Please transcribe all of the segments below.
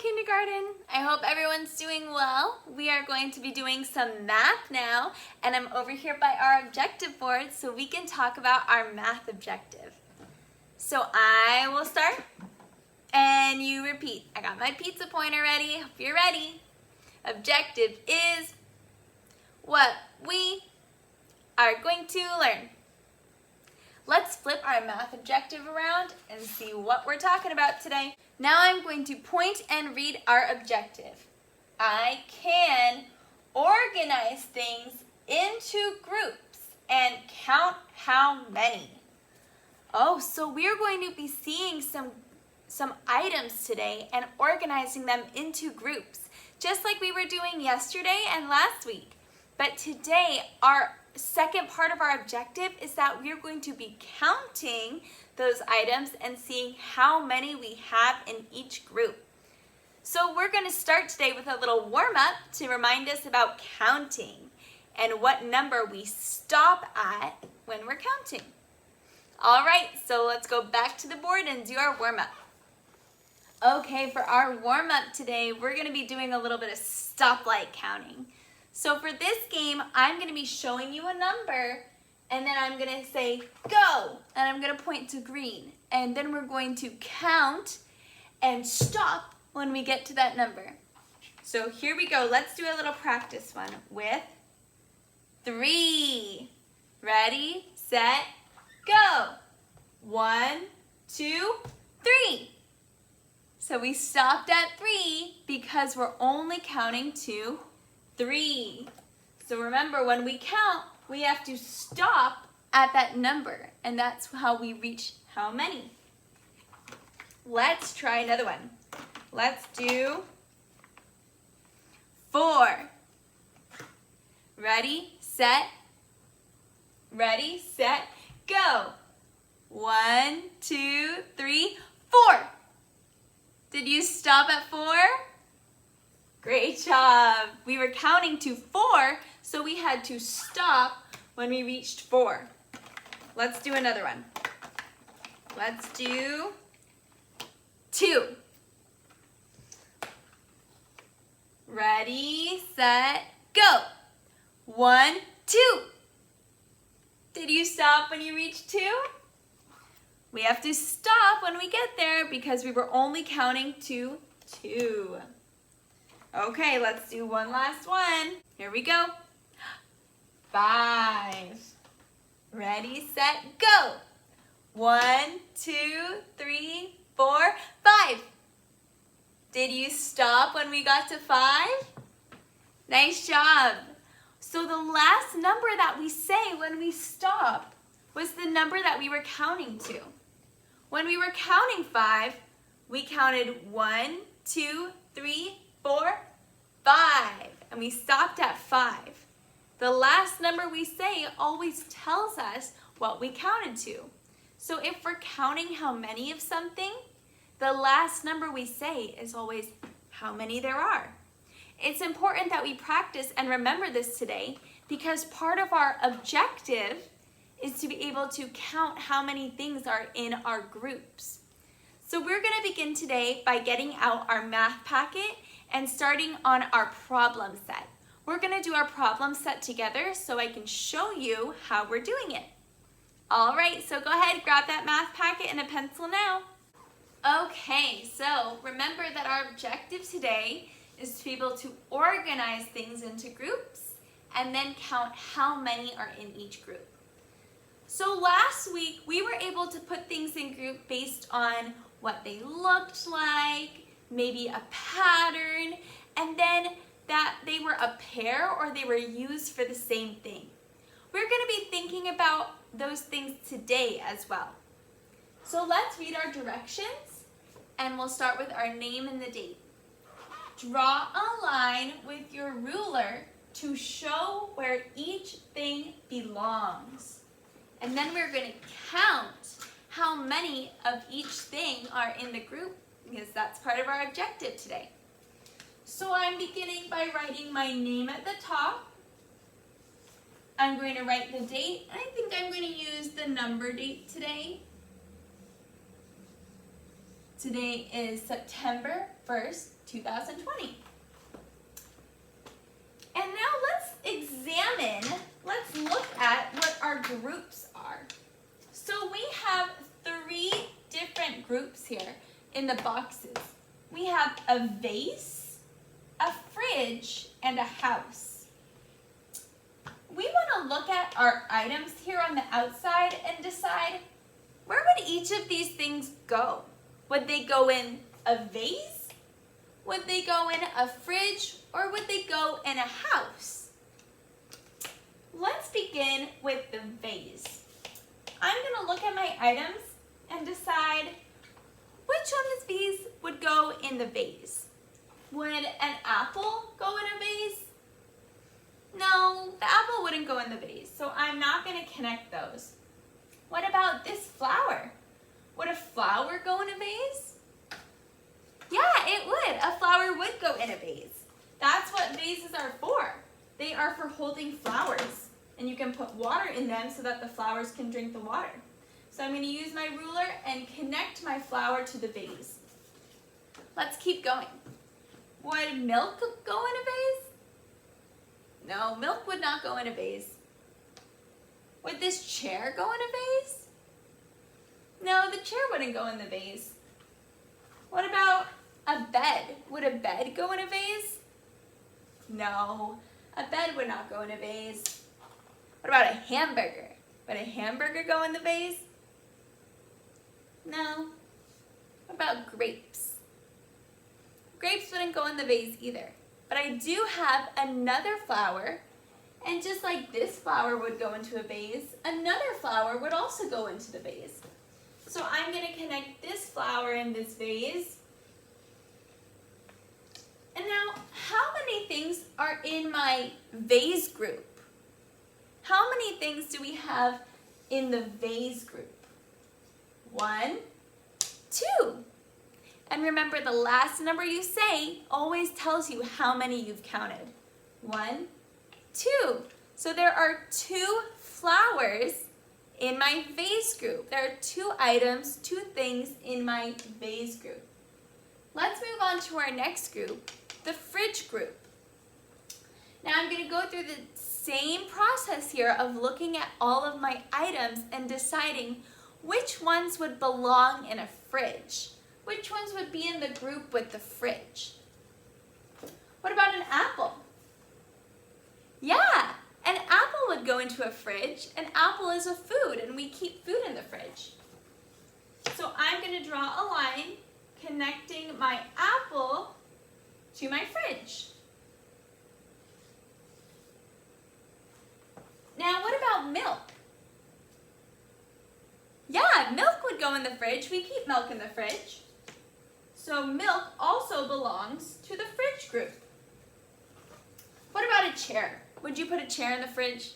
kindergarten. I hope everyone's doing well. We are going to be doing some math now, and I'm over here by our objective board so we can talk about our math objective. So I will start, and you repeat. I got my pizza pointer ready. Hope you're ready. Objective is what we are going to learn. Let's flip our math objective around and see what we're talking about today. Now I'm going to point and read our objective. I can organize things into groups and count how many. Oh, so we're going to be seeing some items today and organizing them into groups, just like we were doing yesterday and last week. But today, our second part of our objective is that we're going to be counting those items and seeing how many we have in each group. So we're going to start today with a little warm-up to remind us about counting and what number we stop at when we're counting. All right, so let's go back to the board and do our warm-up. Okay, for our warm-up today, we're going to be doing a little bit of stoplight counting. So for this game, I'm going to be showing you a number, and then I'm going to say, go, and I'm going to point to green. And then we're going to count and stop when we get to that number. So here we go. Let's do a little practice one with 3. Ready, set, go. 1, 2, 3. So we stopped at 3 because we're only counting to 3. So remember, when we count, we have to stop at that number, and that's how we reach how many. Let's try another one. Let's do 4. Ready, set, go. 1, 2, 3, 4. Did you stop at 4? Great job. We were counting to 4, so we had to stop when we reached 4. Let's do another one. Let's do 2. Ready, set, go. 1, 2. Did you stop when you reached 2? We have to stop when we get there because we were only counting to 2. Okay, let's do one last one. Here we go. 5. Ready, set, go. 1, 2, 3, 4, 5. Did you stop when we got to 5? Nice job. So the last number that we say when we stop was the number that we were counting to. When we were counting 5, we counted 1, 2, 3, 4, 5, and we stopped at 5. The last number we say always tells us what we counted to. So if we're counting how many of something, the last number we say is always how many there are. It's important that we practice and remember this today because part of our objective is to be able to count how many things are in our groups. So we're going to begin today by getting out our math packet and starting on our problem set. We're going to do our problem set together so I can show you how we're doing it. All right, so go ahead, grab that math packet and a pencil now. Okay, so remember that our objective today is to be able to organize things into groups and then count how many are in each group. So last week, we were able to put things in group based on what they looked like, maybe a pattern, and then that they were a pair or they were used for the same thing. We're going to be thinking about those things today as well. So let's read our directions, and we'll start with our name and the date. Draw a line with your ruler to show where each thing belongs. And then we're going to count how many of each thing are in the group because that's part of our objective today. So I'm beginning by writing my name at the top. I'm going to write the date. I think I'm going to use the number date today. Today is September 1st, 2020. And now let's look at what our groups are. So we have 3 different groups here in the boxes. We have a vase, a fridge, and a house. We want to look at our items here on the outside and decide, where would each of these things go? Would they go in a vase? Would they go in a fridge? Or would they go in a house? Let's begin with the vase. I'm going to look at my items and decide which one of these would go in the vase. Would an apple go in a vase? No, the apple wouldn't go in the vase, so I'm not going to connect those. What about this flower? Would a flower go in a vase? Yeah, it would. A flower would go in a vase. That's what vases are for. They are for holding flowers. And you can put water in them so that the flowers can drink the water. So I'm going to use my ruler and connect my flower to the vase. Let's keep going. Would milk go in a vase? No, milk would not go in a vase. Would this chair go in a vase? No, the chair wouldn't go in the vase. What about a bed? Would a bed go in a vase? No, a bed would not go in a vase. What about a hamburger? Would a hamburger go in the vase? No. What about grapes? Grapes wouldn't go in the vase either. But I do have another flower, and just like this flower would go into a vase, another flower would also go into the vase. So I'm going to connect this flower in this vase. And now, how many things are in my vase group? How many things do we have in the vase group? 1, 2. And remember, the last number you say always tells you how many you've counted. 1, 2. So there are 2 flowers in my vase group. There are 2 items, 2 things in my vase group. Let's move on to our next group, the fridge group. Now I'm going to go through the same process here of looking at all of my items and deciding which ones would belong in a fridge. Which ones would be in the group with the fridge? What about an apple? Yeah, an apple would go into a fridge. An apple is a food, and we keep food in the fridge. So I'm going to draw a line connecting my apple to my fridge. Now, what about milk? Yeah, milk would go in the fridge. We keep milk in the fridge. So milk also belongs to the fridge group. What about a chair? Would you put a chair in the fridge?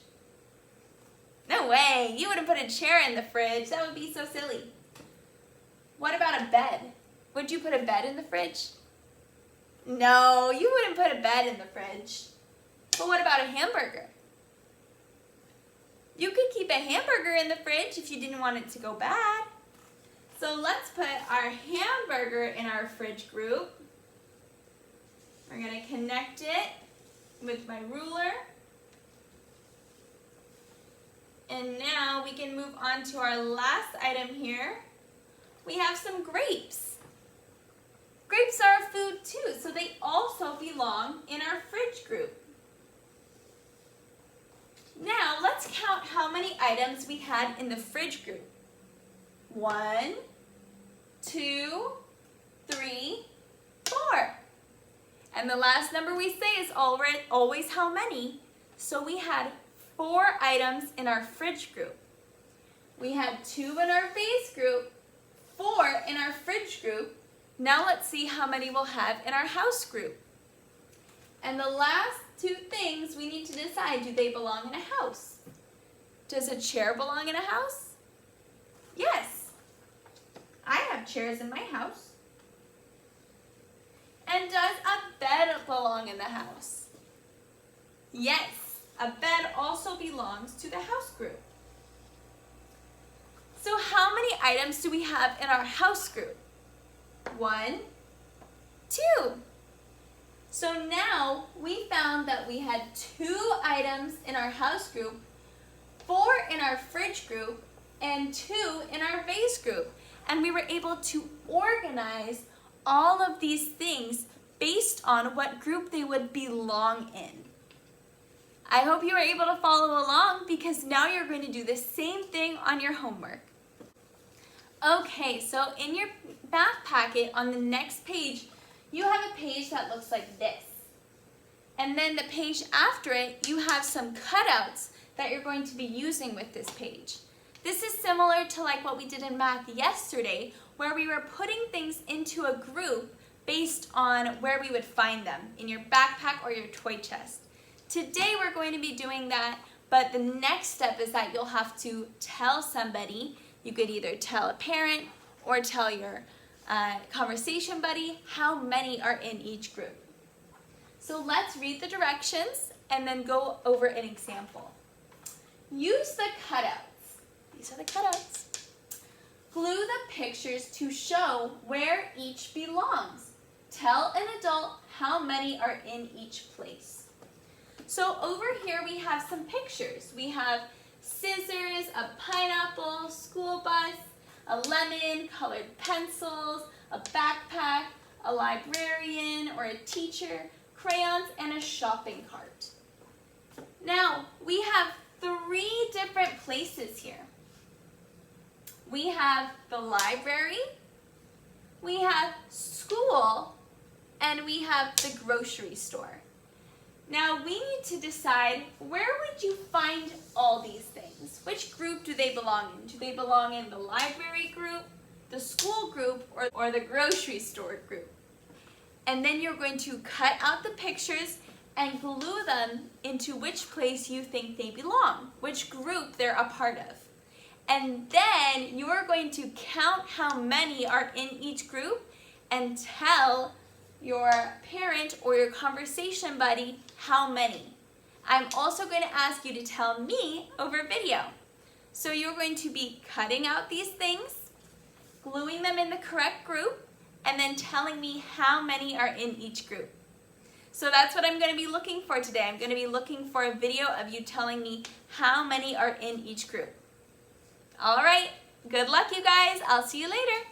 No way, you wouldn't put a chair in the fridge. That would be so silly. What about a bed? Would you put a bed in the fridge? No, you wouldn't put a bed in the fridge. But what about a hamburger? You could keep a hamburger in the fridge if you didn't want it to go bad. So let's put our hamburger in our fridge group. We're going to connect it with my ruler. And now we can move on to our last item here. We have some grapes. Grapes are a food too, so they also belong in our fridge group. Now, let's count how many items we had in the fridge group. 1, 2, 3, 4. And the last number we say is always how many. So we had 4 items in our fridge group. We had 2 in our vase group, 4 in our fridge group. Now let's see how many we'll have in our house group. And the last 2 things we need to decide, do they belong in a house? Does a chair belong in a house? Yes. I have chairs in my house. And does a bed belong in the house? Yes, a bed also belongs to the house group. So how many items do we have in our house group? 1, 2. So now we found that we had 2 items in our house group, 4 in our fridge group, and 2 in our vase group. And we were able to organize all of these things based on what group they would belong in. I hope you were able to follow along because now you're going to do the same thing on your homework. Okay, so in your math packet on the next page, you have a page that looks like this. And then the page after it, you have some cutouts that you're going to be using with this page. This is similar to like what we did in math yesterday, where we were putting things into a group based on where we would find them, in your backpack or your toy chest. Today we're going to be doing that, but the next step is that you'll have to tell somebody. You could either tell a parent or tell your conversation buddy how many are in each group. So let's read the directions and then go over an example. Use the cutouts. These are the cutouts. Glue the pictures to show where each belongs. Tell an adult how many are in each place. So over here we have some pictures. We have scissors, a pineapple, school bus, a lemon, colored pencils, a backpack, a librarian or a teacher, crayons, and a shopping cart. Now, we have 3 different places here. We have the library, we have school, and we have the grocery store. Now, we need to decide, where would you find all these things? Which group do they belong in? Do they belong in the library group, the school group, or the grocery store group? And then you're going to cut out the pictures and glue them into which place you think they belong, which group they're a part of. And then you're going to count how many are in each group and tell your parent or your conversation buddy how many. I'm also going to ask you to tell me over video. So you're going to be cutting out these things, gluing them in the correct group, and then telling me how many are in each group. So that's what I'm going to be looking for today. I'm going to be looking for a video of you telling me how many are in each group. All right, good luck you guys. I'll see you later.